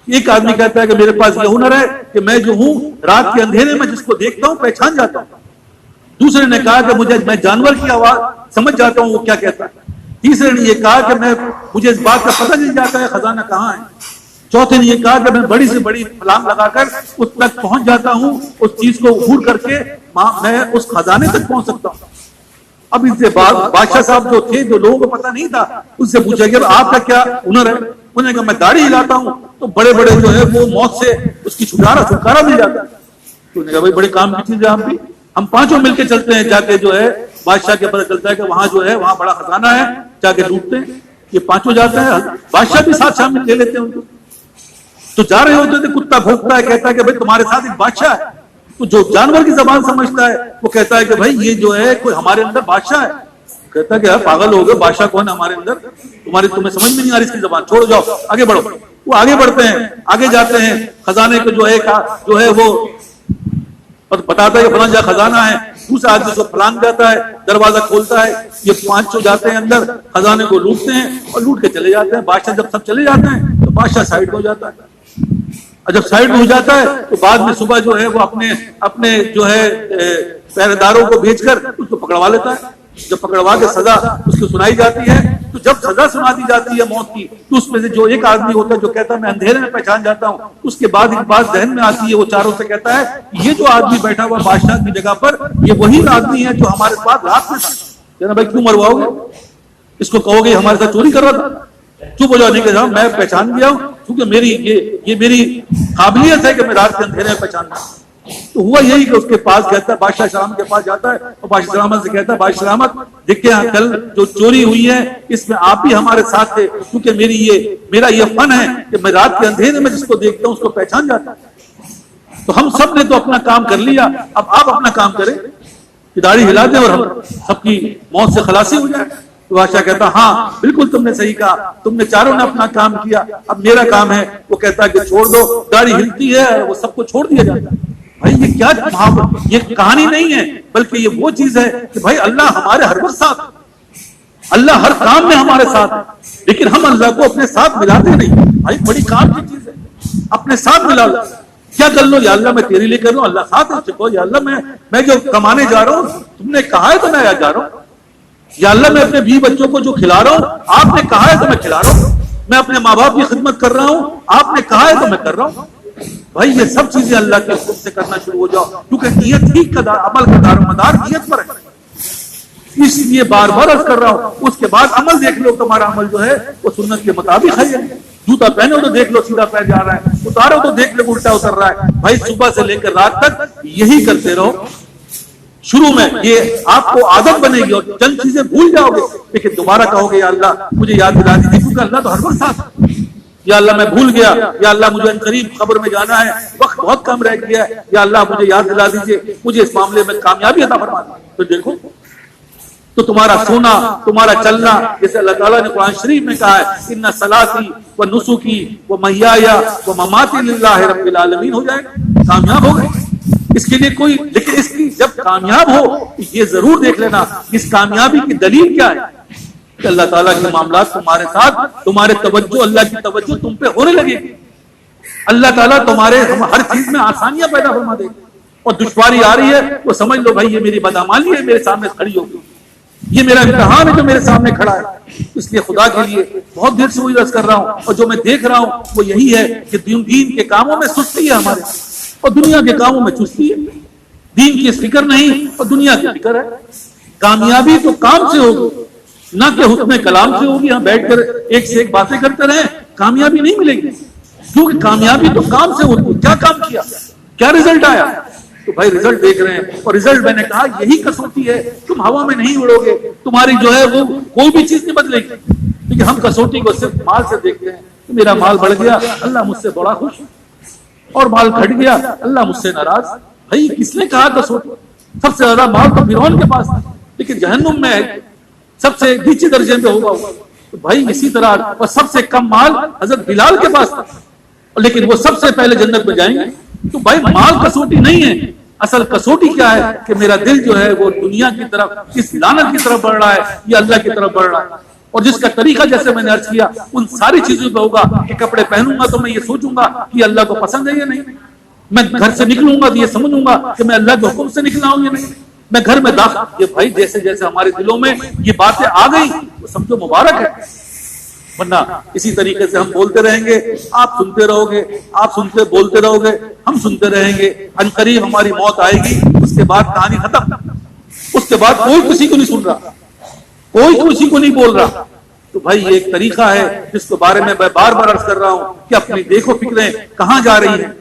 ایک آدمی کہتا ہے کہ میرے پاس یہ ہنر ہے کہ میں جو ہوں رات کے اندھیرے میں جس کو دیکھتا ہوں پہچان جاتا ہوں. دوسرے نے کہا کہ میں جانور کی آواز سمجھ جاتا ہوں وہ کیا کہتا ہے. تیسرے نے یہ کہا کہ مجھے اس بات کا پتہ چل جاتا ہے خزانہ کہاں ہے. چوتھے نے یہ کہا کہ میں بڑی سے بڑی پھلانگ لگا کر اس تک پہنچ جاتا ہوں، اس چیز کو عبور کر کے میں اس خزانے تک پہنچ سکتا ہوں. اب اس سے بعد بادشاہ صاحب جو تھے، جو لوگوں کو پتہ نہیں تھا، اس سے پوچھا کہ آپ کا کیا ہنر ہے؟ انہوں نے کہا میں داڑھی ہلاتا ہوں تو بڑے بڑے جو ہے وہ موت سے اس کی چھٹکارا مل جاتا ہے. تو انہوں نے کہا بھائی بڑے کام کی چیز ہے. ہم 5 مل کے چلتے ہیں، جا کے جو ہے بادشاہ کے پتہ چلتا ہے کہ وہاں جو ہے وہاں بڑا خزانہ ہے، جا کے لوٹتے ہیں. یہ 5 جاتے ہیں، بادشاہ بھی ساتھ شامل لے لیتے ہیں ان کو. تو جا رہے ہوتے تھے، کتا بھونکتا ہے، کہتا ہے کہ بھائی تمہارے ساتھ ایک بادشاہ ہے. تو جو جانور کی زبان سمجھتا ہے وہ کہتا ہے کہ بھائی یہ جو ہے کوئی ہمارے اندر بادشاہ ہے. کہتا ہے کہ پاگل ہو گئے، بادشاہ کون ہے ہمارے اندر؟ تمہیں سمجھ میں نہیں آ رہی اس کی زبان، چھوڑو جاؤ آگے بڑھو. وہ آگے بڑھتے ہیں، آگے جاتے ہیں. خزانے کو جو ہے وہ بتاتا ہے کہ فلاں جگہ خزانہ ہے. دوسرا آدمی کو پھلانگ جاتا ہے، دروازہ کھولتا ہے. یہ 5 جاتے ہیں اندر، خزانے کو لوٹتے ہیں اور لوٹ کے چلے جاتے ہیں. بادشاہ جب سب چلے جاتے ہیں تو بادشاہ سائڈ ہو جاتا ہے. اور جب سائڈ ہو جاتا ہے تو بعد میں صبح جو ہے وہ اپنے جو ہے پہرے داروں کو بھیج کر اس کو پکڑوا لیتا ہے. جب پکڑوا کے سزا اس کو سنائی جاتی ہے، تو جب سزا سنا دی جاتی ہے موت کی، تو اس میں سے جو ایک آدمی ہوتا ہے جو کہتا ہے میں اندھیرے میں پہچان جاتا ہوں، اس کے بعد ایک بات ذہن میں آتی ہے. وہ چاروں سے کہتا ہے یہ جو آدمی بیٹھا ہوا بادشاہ کی جگہ پر، یہ وہی آدمی ہے جو ہمارے پاس رات میں تھا. کہنا بھائی کیوں مرواؤ گے اس کو؟ کہو گے ہمارے ساتھ چوری کر رہا تھا. چپ ہو جاؤ. نہیں کہ میں پہچان گیا ہوں کیونکہ یہ میری قابلیت ہے کہ میں رات کے اندھیرے میں پہچاننا. تو ہوا یہی کہ اس کے پاس کہتا ہے، بادشاہ سلامت کے پاس جاتا ہے اور بادشاہ سلامت سے کہتا ہے بادشاہ سلامت دیکھیں کل جو چوری ہوئی ہے اس میں آپ بھی ہمارے ساتھ تھے، کیونکہ میرا یہ فن ہے کہ میں رات کے اندھیرے میں جس کو دیکھتا ہوں اس کو پہچان جاتا ہے. تو ہم سب نے تو اپنا کام کر لیا، اب آپ اپنا کام کریں کہ داڑھی ہلا دیں اور ہم سب کی موت سے خلاصی ہو جائے. تو بادشاہ کہتا ہاں بالکل تم نے صحیح کہا، تم نے چاروں نے اپنا کام کیا، اب میرا کام ہے. وہ کہتا ہے کہ چھوڑ دو. داڑھی ہلتی ہے اور وہ سب کو چھوڑ دیا جاتا ہے. بھائی یہ کیا یہ کہانی نہیں ہے، بلکہ یہ وہ چیز ہے کہ بھائی اللہ ہمارے ہر وقت ساتھ، اللہ ہر کام میں ہمارے ساتھ، لیکن ہم اللہ کو اپنے ساتھ ملاتے نہیں. بھائی بڑی کام کی چیز ہے، اپنے ساتھ ملا لو. کیا کر لو؟ یا اللہ میں تیرے لیے کر لوں، اللہ ساتھ ہے. یا اللہ میں جو کمانے جا رہا ہوں تم نے کہا ہے تو میں جا رہا ہوں. یا اللہ میں اپنے بیوی بچوں کو جو کھلا رہا ہوں آپ نے کہا ہے تو میں کھلا رہا ہوں. میں اپنے ماں باپ کی خدمت کر رہا ہوں آپ نے کہا ہے تو میں کر رہا ہوں. بھائی یہ سب چیزیں اللہ کے حکم سے کرنا شروع ہو جاؤ، کیونکہ نیت ہی عمل کا دار و مدار نیت پر ہے. اس لیے بار بار عرض کر رہا ہوں. اس کے بعد عمل دیکھ لو, تمہارا عمل جو ہے وہ سنت کے مطابق ہے. جوتا پہنو تو دیکھ لو سیدھا پیر جا رہا ہے, اتارو تو دیکھ لو الٹا اتر رہا ہے. بھائی صبح سے لے کر رات تک یہی کرتے رہو. شروع میں یہ آپ کو عادت بنے گی اور چند چیزیں بھول جاؤ گے, لیکن دوبارہ کہو گے یا اللہ مجھے یاد دلا دیجیے, کیونکہ اللہ تو ہر وقت ساتھ ہے. یا اللہ میں بھول گیا, یا اللہ مجھے قریب قبر میں جانا ہے, وقت بہت کم رہ گیا ہے, یا اللہ مجھے یاد دلا دیجیے, مجھے اس معاملے میں کامیابی عطا فرما دیجیے. تو دیکھو تو تمہارا سونا, تمہارا چلنا, جیسے اللہ تعالیٰ نے قرآن شریف میں کہا ہے ان صلاتی و نسکی و محیایا و مماتی للہ رب العالمین, ہو جائے گا, کامیاب ہو گئے. اس کے لیے کوئی, لیکن اس کی جب کامیاب ہو یہ ضرور دیکھ لینا اس کامیابی کی دلیل کیا ہے, کہ اللہ تعالیٰ کے معاملات تمہارے ساتھ, تمہارے توجہ, اللہ کی توجہ تم پہ ہونے لگے گی. اللہ تعالیٰ تمہارے ہر چیز میں آسانیاں پیدا فرما دے گی, اور دشواری آ رہی ہے وہ سمجھ لو بھائی یہ میری بدعمالی ہے, میرے سامنے کھڑی ہوگی, یہ میرا امتحان ہے جو میرے سامنے کھڑا ہے. اس لیے خدا کے لیے بہت دیر سے وہی عرض کر رہا ہوں, اور جو میں دیکھ رہا ہوں وہ یہی ہے کہ دین کے کاموں میں سستی ہے ہمارے, اور دنیا کے کاموں میں چستی ہے. دین کی فکر نہیں اور دنیا کی فکر ہے. کامیابی تو کام سے ہوگی, نہ کہ حسن کلام سے ہوگی. ہم بیٹھ کر ایک سے ایک باتیں کرتے رہیں, کامیابی نہیں ملے گی, کیونکہ کامیابی تو کام سے ہوتی ہے. کیا کام کیا, کیا رزلٹ آیا, تو بھائی رزلٹ دیکھ رہے ہیں. اور رزلٹ میں نے کہا یہی کسوٹی ہے, تم ہوا میں نہیں اڑو گے, تمہاری جو ہے وہ کوئی بھی چیز نہیں بدلے گی. لیکن ہم کسوٹی کو صرف مال سے دیکھتے ہیں, میرا مال بڑھ گیا اللہ مجھ سے بڑا خوش, اور مال گھٹ گیا اللہ مجھ سے ناراض. بھائی کس نے کہا کسوٹی, سب سے زیادہ مال تو فرعون کے پاس تھا, لیکن جہنم میں سب سے نیچے درجے میں ہوگا. تو بھائی اسی طرح, اور سب سے کم مال حضرت بلال کے پاس تھا, لیکن وہ سب سے پہلے جنت میں جائیں گے. تو بھائی مال کسوٹی نہیں ہے, اصل کسوٹی کیا ہے کہ میرا دل جو ہے وہ دنیا کی طرف, اس لعنت کی طرف بڑھ رہا ہے یا اللہ کی طرف بڑھ رہا ہے. اور جس کا طریقہ جیسے میں نے عرض کیا ان ساری چیزوں پہ ہوگا کہ کپڑے پہنوں گا تو میں یہ سوچوں گا کہ اللہ کو پسند ہے یا نہیں, میں گھر سے نکلوں گا تو یہ سمجھوں گا کہ میں اللہ کے حکم سے نکلا ہوں یا نہیں, میں گھر میں داخل. یہ بھائی جیسے جیسے ہمارے دلوں میں یہ باتیں آ گئی تو سمجھو مبارک ہے. ورنہ اسی طریقے سے ہم بولتے رہیں گے, آپ سنتے رہو گے, آپ سنتے بولتے رہو گے, ہم سنتے رہیں گے, عنقریب ہماری موت آئے گی, اس کے بعد کہانی ختم. اس کے بعد کوئی کسی کو نہیں سن رہا, کوئی کسی کو نہیں بول رہا. تو بھائی یہ ایک طریقہ ہے جس کے بارے میں بار بار عرض کر رہا ہوں کہ اپنی دیکھو فکریں کہاں جا رہی ہیں,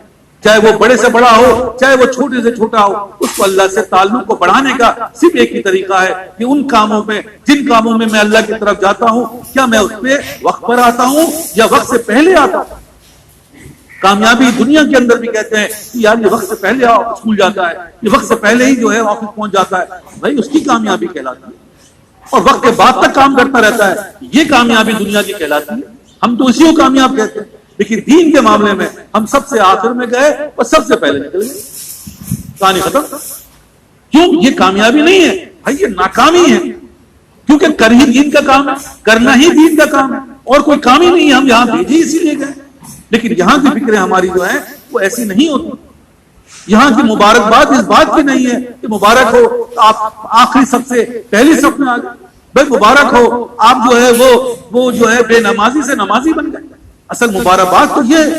چاہے وہ بڑے سے بڑا ہو چاہے وہ چھوٹے سے چھوٹا ہو, اس کو اللہ سے تعلق کو بڑھانے کا صرف ایک ہی طریقہ ہے کہ ان کاموں میں, جن کاموں میں میں اللہ کی طرف جاتا ہوں, کیا میں اس پہ وقت پر آتا ہوں یا وقت سے پہلے آتا ہوں. کامیابی دنیا کے اندر بھی کہتے ہیں کہ یار یہ وقت سے پہلے اسکول جاتا ہے, یہ وقت سے پہلے ہی جو ہے آفس پہنچ جاتا ہے, بھائی اس کی کامیابی کہلاتی ہے. اور وقت کے بعد تک کام کرتا رہتا ہے, یہ کامیابی دنیا کی کہلاتی ہے. ہم تو اسی کو کامیاب کہتے ہیں, لیکن دین کے معاملے میں ہم سب سے آخر میں گئے اور سب سے پہلے نکل گئے, کہانی ختم. کیوں, یہ کامیابی نہیں ہے بھائی, یہ ناکامی ہے, کیونکہ کر ہی دین کا کام ہے, کرنا ہی دین کا کام ہے, اور کوئی کام ہی نہیں ہے. ہم یہاں بھیجے اسی لیے گئے, لیکن یہاں کی فکریں ہماری جو ہیں وہ ایسی نہیں ہوتی. یہاں کی مبارکباد اس بات کی نہیں ہے کہ مبارک ہو آپ آخری سب سے پہلی صف میں آ گئے, بھائی مبارک ہو آپ جو ہے وہ جو ہے بے نمازی سے نمازی بن گئے. اصل مبارکباد تو یہ,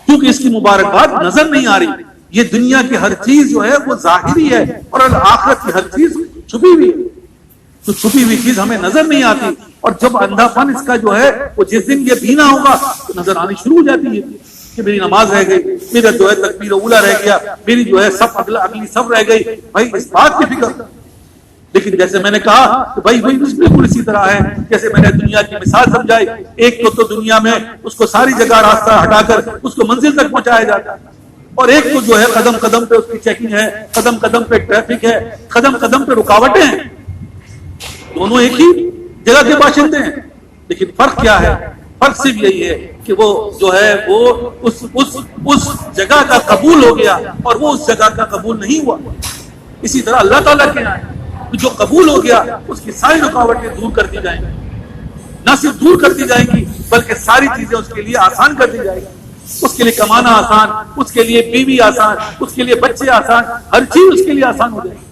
کیونکہ اس کی مبارکباد نظر نہیں آ رہی. یہ دنیا کی ہر چیز جو ہے وہ ظاہری ہے, اور آخرت کی ہر چیز چھپی ہوئی ہے. تو چھپی ہوئی چیز ہمیں نظر نہیں آتی, اور جب اندھا پن اس کا جو ہے وہ جس دن یہ بینا ہوگا تو نظر آنی شروع ہو جاتی ہے کہ میری نماز رہ گئی, میرا جو ہے تکبیر اولا رہ گیا, میری جو ہے سب اگلی سب رہ گئی. بھائی اس بات کی فکر. لیکن جیسے میں نے کہا کہ بھائی وہی بالکل اسی طرح ہے جیسے میں نے دنیا کی مثال سمجھائی. ایک تو دنیا میں اس کو ساری جگہ راستہ ہٹا کر اس کو منزل تک پہنچایا جاتا ہے, اور ایک تو جو ہے قدم قدم پہ اس کی چیکنگ ہے, قدم قدم پہ ٹریفک ہے, قدم قدم پہ رکاوٹیں ہیں. دونوں ایک ہی جگہ کے باشندے ہیں, لیکن فرق کیا ہے؟ فرق صرف یہی ہے کہ وہ جو ہے وہ اس جگہ کا قبول ہو گیا اور وہ اس جگہ کا قبول نہیں ہوا. اسی طرح اللہ تعالیٰ کے یہاں جو قبول ہو گیا اس کی ساری رکاوٹیں دور کر دی جائیں گی, نہ صرف دور کر دی جائیں گی بلکہ ساری چیزیں اس کے لیے آسان کر دی جائے گی. اس کے لیے کمانا آسان, اس کے لیے بیوی آسان, اس کے لیے بچے آسان, ہر چیز اس کے لیے آسان ہو جائے گی.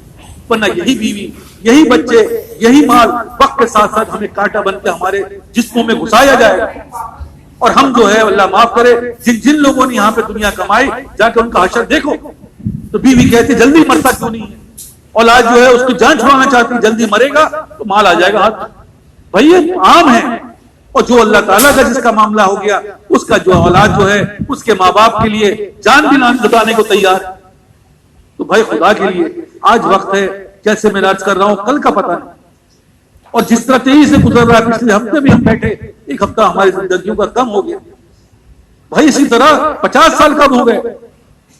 ورنہ یہی بیوی, یہی بچے, یہی مال وقت کے ساتھ ساتھ ہمیں کانٹا بن کے ہمارے جسموں میں گھسایا جائے گا. اور ہم جو ہے اللہ معاف کرے جن لوگوں نے یہاں پہ دنیا کمائی, جا کے ان کا حشر دیکھو تو بیوی کہتی جلدی مرتا کیوں نہیں ہے, اولاد جو ہے اس کی جان چھڑانا چاہتی، جلدی مرے گا تو مال آ جائے گا ہاتھ۔ بھائی یہ عام ہے، اور جو اللہ تعالیٰ کا جس کا معاملہ ہو گیا اس کا جو اولاد جو ہے اس کے ماں باپ کے لیے جان بھی لٹانے کو تیار ہے۔ تو بھائی خدا کے لیے آج وقت ہے، جیسے میں عرض کر رہا ہوں کل کا پتہ نہیں، اور جس طرح تیزی سے گزر رہا ہے، پچھلے ہفتے بھی ہم بیٹھے، ایک ہفتہ ہماری زندگیوں کا کم ہو گیا بھائی، اسی طرح 50 سال کب ہو گئے،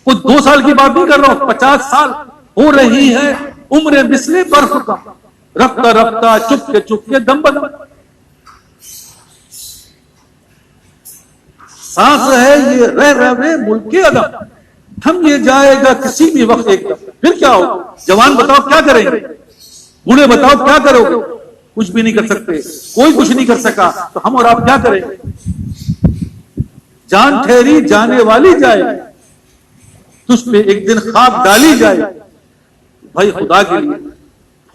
کچھ 2 سال کی بات نہیں کر رہا ہوں، 50 سال ہو رہی ہے عمر مثل برف کا، رفتہ رفتہ چپ کے دم بدم، سانس ہے یہ رہ ملک کے عدم، تھم یہ جائے گا کسی بھی وقت ایک دم، پھر کیا ہوگا؟ جوان بتاؤ کیا کریں گے، بوڑھے بتاؤ کیا کرو گے؟ کچھ بھی نہیں کر سکتے، کوئی کچھ نہیں کر سکا، تو ہم اور آپ کیا کریں گے؟ جان ٹھہری جانے والی جائے، تجھ پہ ایک دن خواب ڈالی جائے۔ بھائی خدا کے لیے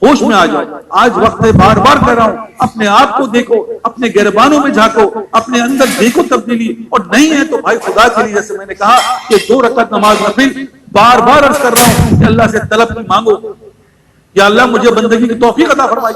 ہوش میں آ جاؤ، آج وقت ہے، بار بار کہہ رہا ہوں، اپنے آپ کو دیکھو، اپنے گربانوں میں جھانکو، اپنے اندر دیکھو تبدیلی، اور نہیں ہے تو بھائی خدا کے لیے جیسے میں نے کہا کہ 2 رکعت نماز نفل بار بار عرض کر رہا ہوں کہ اللہ سے طلب کی مانگو، یا اللہ مجھے بندگی کی توفیق عطا فرمائی۔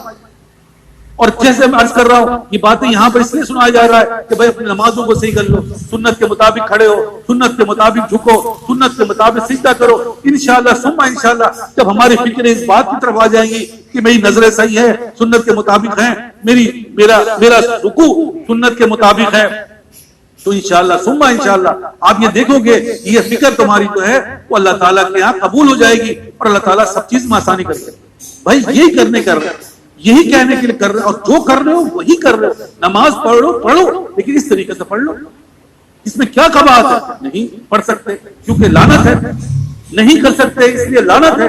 اور جیسے میں عرض کر رہا ہوں یہ باتیں یہاں پر اس لیے سنایا جا رہا ہے کہ بھائی اپنی نمازوں کو صحیح کر لو، سنت کے مطابق کھڑے ہو، سنت کے مطابق جھکو، سنت کے مطابق سجدہ کرو، انشاءاللہ ثم انشاءاللہ جب ہماری فکریں اس بات کی طرف آ جائیں گی کہ میری نظریں صحیح ہے، سنت کے مطابق ہیں، میرا رکوع سنت کے مطابق ہے، تو انشاءاللہ ثم انشاءاللہ آپ یہ دیکھو گے یہ فکر تمہاری جو ہے وہ اللہ تعالیٰ کے یہاں قبول ہو جائے گی، اور اللہ تعالیٰ سب چیز میں آسانی کرے گا۔ بھائی یہی کرنے کر رہے ہیں، یہی کہنے کے لیے کر رہے ہیں، اور جو کر رہے ہو وہی کر رہے ہو۔ نماز پڑھو لیکن اس طریقے سے پڑھ لو، اس میں کیا قباحت ہے؟ نہیں پڑھ سکتے کیونکہ لعنت ہے، نہیں کر سکتے اس لیے لعنت ہے،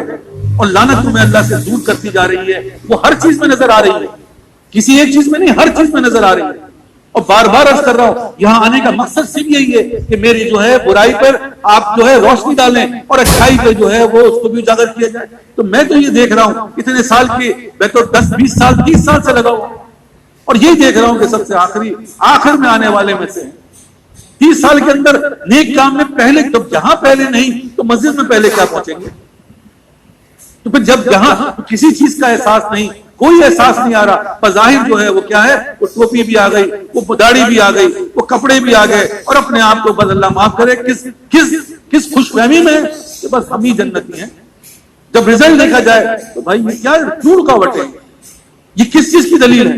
اور لعنت تمہیں اللہ سے دور کرتی جا رہی ہے، وہ ہر چیز میں نظر آ رہی ہے، کسی ایک چیز میں نہیں، ہر چیز میں نظر آ رہی ہے۔ اور بار بار عرض کر رہا ہوں یہاں آنے کا مقصد صرف یہی ہے کہ میری جو ہے برائی پر آپ جو ہے روشنی ڈالیں، اور اچھائی پہ جو ہے وہ اس کو بھی اجاگر کیا جائے۔ تو میں تو یہ دیکھ رہا ہوں اتنے سال کی، میں تو 10-20 سال 30 سال سے لگا ہوا ہوں، اور یہی دیکھ رہا ہوں کہ سب سے آخر میں آنے والے میں سے ہیں۔ 30 سال کے اندر نیک کام میں پہلے، جب جہاں پہلے نہیں تو مسجد میں پہلے کیا پہنچیں گے؟ تو پھر جب جہاں کسی چیز کا احساس نہیں، کوئی احساس نہیں آ رہا، بظاہر جو ہے وہ کیا ہے، وہ ٹوپی بھی آ گئی، وہ داڑھی بھی آ گئی، وہ کپڑے بھی آ گئے، اور اپنے آپ کو بس اللہ معاف کرے کس خوش فہمی میں کہ بس ہم ہی جنتی ہیں۔ جب رزلٹ دیکھا جائے تو بھائی یہ کیا کیوں رکاوٹ ہے، یہ کس چیز کی دلیل ہے،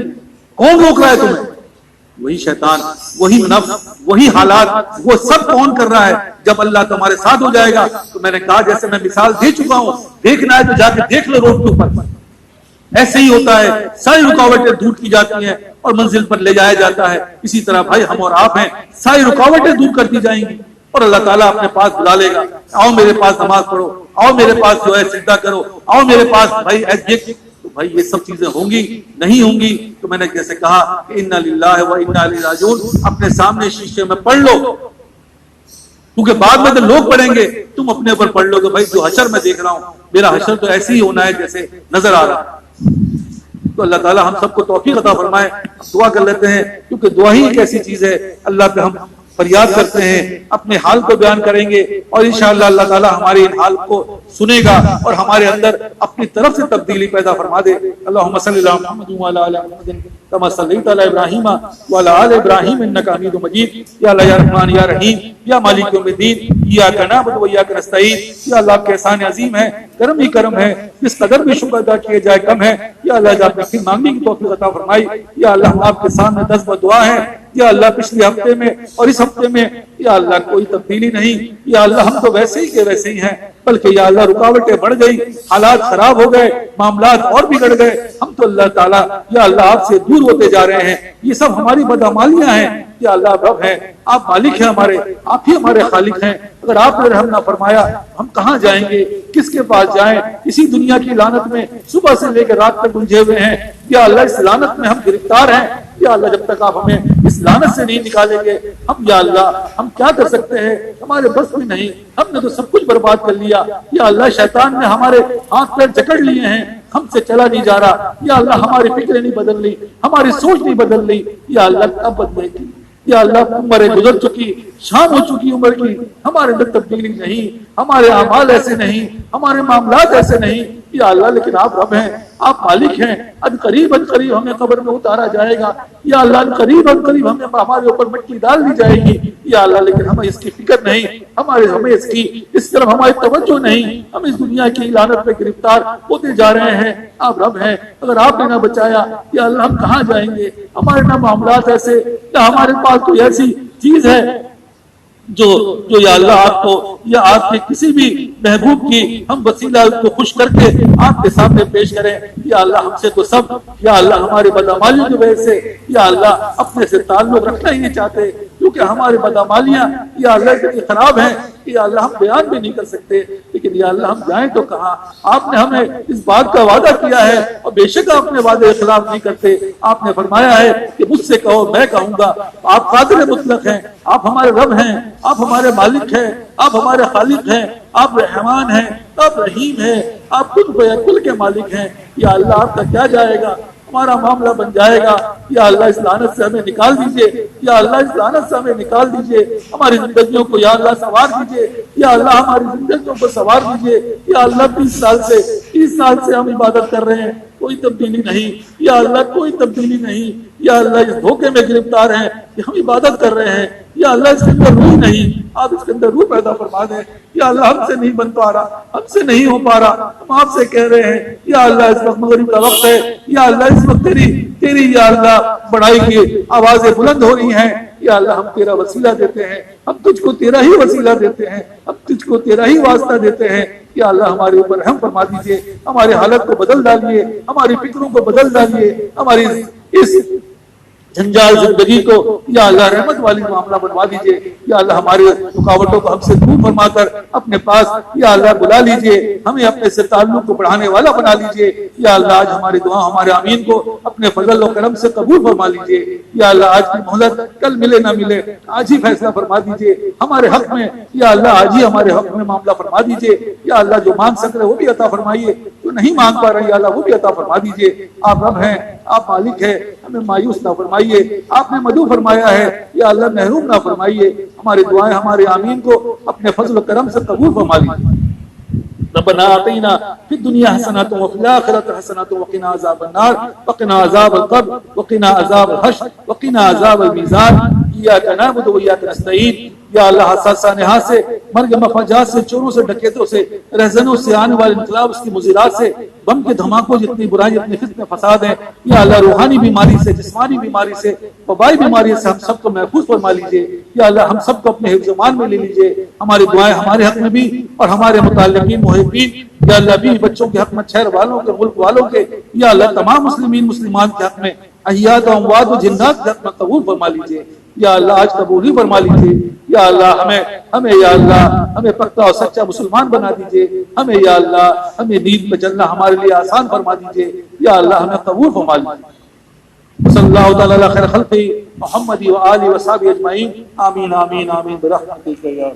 کون روک رہا ہے تمہیں؟ وہی شیطان، وہی نفس، وہی حالات، وہ سب کون کر رہا ہے؟ جب اللہ تمہارے ساتھ ہو جائے گا تو میں نے کہا جیسے میں مثال دے چکا ہوں، دیکھنا ہے تو جا کے دیکھ لو روڈ کے اوپر، ایسے ہی ہوتا ہے، ساری رکاوٹیں دور کی جاتی ہیں اور منزل پر لے جایا جاتا ہے۔ اسی طرح بھائی ہم اور آپ ہیں، ساری رکاوٹیں دور کرتی جائیں گی، اور اللہ تعالیٰ اپنے پاس بلا لے گا، آؤ میرے پاس نماز پڑھو، آؤ میرے پاس جو ہے سجدہ کرو، آؤ میرے پاس بھائی تو بھائی یہ سب چیزیں ہوں گی نہیں ہوں گی؟ تو میں نے جیسے کہا کہ انا للہ و انا الیہ راجعون، اپنے سامنے شیشے میں پڑھ لو، کیونکہ بعد میں تو لوگ پڑھیں گے، تم اپنے اوپر پڑھ لو گے بھائی جو حشر میں دیکھ رہا ہوں میرا حشر تو ایسے ہی ہونا ہے جیسے نظر آ رہا ہے۔ تو اللہ تعالیٰ ہم سب کو توفیق عطا فرمائے۔ دعا کر لیتے ہیں کیونکہ دعا ہی ایک ایسی چیز ہے، اللہ پہ ہم فریاد کرتے ہیں، اپنے حال کو بیان کریں گے، اور انشاءاللہ اللہ تعالیٰ ہمارے ان حال کو سنے گا اور ہمارے اندر اپنی طرف سے تبدیلی پیدا فرما دے۔ اللہم صلی اللہ محمد وعلی آل محمد کما صلیت علی ابراہیم وعلی آل ابراہیم انک حمید مجید۔ یا اللہ یا رحمان یا رحیم یا مالک یوم الدین، ایاک نعبد و ایاک نستعین۔ یا اللہ آپ کے احسان عظیم ہے، کرم ہی کرم ہے، جس قدر بھی شکر ادا کیے جائے کم ہے۔ یا اللہ جب اپنی مانگنے کی توفیق عطا فرمائی۔ یا اللہ ہم آپ کے سامنے دست بدعا ہیں، یا اللہ پچھلے ہفتے میں اور اس ہفتے میں یا اللہ کوئی تبدیلی نہیں، یا اللہ ہم تو ویسے ہی کے ویسے ہی ہیں، بلکہ یا اللہ رکاوٹیں بڑھ گئی، حالات خراب ہو گئے، معاملات اور بگڑ گئے، ہم تو اللہ تعالیٰ یا اللہ آپ سے دور ہوتے جا رہے ہیں۔ یہ سب ہماری بدعمالیاں ہیں، یا اللہ آپ رب ہیں، آپ مالک ہیں ہمارے، آپ ہی ہمارے خالق ہیں۔ اگر آپ نے رحم نہ فرمایا ہم کہاں جائیں گے، کس کے پاس جائیں؟ اسی دنیا کی لعنت میں صبح سے لے کے رات تک الجھے ہوئے ہیں، یا اللہ اس لعنت میں ہم گرفتار ہیں۔ یا اللہ جب تک آپ ہمیں اس لعنت سے نہیں نکالیں گے ہم یا اللہ ہم کیا کر سکتے ہیں؟ ہمارے بس میں نہیں، ہم نے تو سب کچھ برباد کر لیا۔ یا اللہ شیطان نے ہمارے ہاتھ پیر جکڑ لیے ہیں، ہم سے چلا نہیں جا رہا۔ یا اللہ ہماری فکریں نہیں بدل لی، ہماری سوچ نہیں بدل لی، یا اللہ اب بدلے گی۔ یا اللہ عمریں گزر چکی، شام ہو چکی عمر کی، ہمارے اندر تبدیلی نہیں، ہمارے اعمال ایسے نہیں، ہمارے معاملات ایسے نہیں۔ یا اللہ لیکن آپ رب ہیں، آپ مالک ہیں، ان قریب ہمیں قبر میں اتارا جائے گا، یا اللہ ان قریب ہمیں ہمارے اوپر مٹی ڈال دی جائے گی، یا اللہ لیکن ہمیں اس کی فکر نہیں، ہمیں اس طرف ہماری توجہ نہیں، ہم اس دنیا کی لعنت پہ گرفتار ہوتے جا رہے ہیں۔ آپ رب ہیں، اگر آپ نے نہ بچایا یا اللہ ہم کہاں جائیں گے؟ ہمارے نہ معاملات ایسے، یا ہمارے پاس کوئی ایسی چیز ہے جو یا اللہ آپ کو یا آپ کے کسی بھی محبوب کی ہم وسیلہ کو خوش کر کے آپ کے سامنے پیش کریں؟ یا اللہ ہم سے تو سب یا اللہ ہماری بدعمالی کی وجہ سے یا اللہ اپنے سے تعلق رکھنا ہی نہیں چاہتے، کیونکہ ہماری بدعمالیاں یا اللہ اتنی خراب ہیں کہ یا اللہ ہم بیان بھی نہیں کر سکتے، لیکن یا اللہ ہم جائیں تو کہاں؟ آپ نے ہمیں اس بات کا وعدہ کیا ہے اور بے شک آپ نے وعدے خلاف نہیں کرتے۔ آپ نے فرمایا ہے کہ مجھ سے کہو میں کہوں گا۔ آپ قادر مطلق ہیں، آپ ہمارے رب ہیں، آپ ہمارے مالک ہیں، آپ ہمارے خالق ہیں، آپ رحمان ہیں، آپ رحیم ہیں، آپ کل کے مالک ہیں۔ یا اللہ آپ کا کیا جائے گا؟ ہمارا معاملہ بن جائے گا، یا اللہ اس لعنت سے ہمیں نکال دیجئے، یا اللہ اس لعنت سے ہمیں نکال دیجئے، ہماری زندگیوں کو یا اللہ سنوار دیجئے، یا اللہ ہماری زندگیوں کو سنوار دیجئے۔ یا اللہ 30 سال سے ہم عبادت کر رہے ہیں، کوئی تبدیلی نہیں، یا اللہ کوئی تبدیلی نہیں، یا اللہ اس دھوکے میں گرفتار ہیں کہ ہم عبادت کر رہے ہیں، یا اللہ اس کے اندر روح نہیں، آپ اس کے اندر روح پیدا فرما دیں۔ یا اللہ ہم سے نہیں بن پا رہا، ہم سے نہیں ہو پا رہا، ہم آپ سے کہہ رہے ہیں یا اللہ اس وقت مغرب کا وقت ہے، یا اللہ اس وقت تیری یا اللہ بڑائی کی آوازیں بلند ہو رہی ہیں، یا اللہ ہم تیرا وسیلہ دیتے ہیں، ہم تجھ کو تیرا ہی وسیلہ دیتے ہیں، ہم تجھ کو تیرا ہی واسطہ دیتے ہیں۔ یا اللہ ہمارے اوپر رحم فرما دیجئے، ہماری حالت کو بدل ڈالیے، ہماری فکروں کو بدل ڈالیے، ہماری اس جنجال زندگی کو یا اللہ رحمت والی معاملہ بنوا دیجئے۔ یا اللہ ہماری رکاوٹوں کو ہم سے دور فرما کر اپنے پاس یا اللہ بلا لیجئے، ہمیں اپنے سے تعلق کو بڑھانے والا بنا لیجئے۔ یا اللہ آج ہماری دعا ہمارے آمین کو اپنے فضل و کرم سے قبول فرما لیجئے۔ یا اللہ آج کی مہلت کل ملے نہ ملے، آج ہی فیصلہ فرما دیجئے ہمارے حق میں، یا اللہ آج ہی ہمارے حق میں معاملہ فرما دیجئے۔ یا اللہ جو مانگ سک رہے وہ بھی عطا فرمائیے، جو نہیں مانگ پا رہے یا اللہ وہ بھی عطا فرما دیجئے۔ آپ رب ہیں، آپ مالک ہیں، ہمیں مایوس نہ فرمائیے، آپ نے مدعو فرمایا ہے، یا اللہ محروم نہ فرمائیے، ہماری دعائیں ہمارے آمین کو اپنے فضل و کرم سے قبول فرما لیجیے۔ ربنا آتینا فی الدنیا حسنۃ وفی الآخرۃ حسنۃ وقنا عذاب النار وقنا عذاب القبر وقنا عذاب الحشر وقنا عذاب المیزان ایاک نعبد وایاک نستعین۔ یا اللہ حساسہ نہا سے، مرگ مفاجات سے، چوروں سے، ڈکیتوں سے، رہزنوں سے آنے والے انقلاب اس کی مضرات سے، بم کے دھماکوں جتنی برائی جتنی فتنے فساد ہیں، یا اللہ روحانی بیماری سے، جسمانی بیماری سے، وبائی بیماری سے ہم سب کو محفوظ فرما لیجئے۔ یا اللہ ہم سب کو اپنے حفظ امان میں لے لیجئے، ہماری دعائیں ہمارے حق میں بھی اور ہمارے متعلقین محبین یا اللہ بھی بچوں کے حق میں، شہر والوں کے، ملک والوں کے، یا اللہ تمام مسلمین مسلمان کے حق میں، احیات و اموات و جنات کے حق میں قبول فرما لیجئے۔ یا اللہ آج قبول ہی فرما لیجئے۔ یا اللہ ہمیں یا اللہ ہمیں پکا اور سچا مسلمان بنا دیجئے، ہمیں یا اللہ ہمیں دین پہ چلنا ہمارے لیے آسان فرما دیجئے۔ یا اللہ ہمیں قبول فرما لیجئے۔ صلی اللہ تعالی علی خیر خلقہ محمد و آلہ و صحبہ اجمعین، آمین آمین آمین برحمتک یا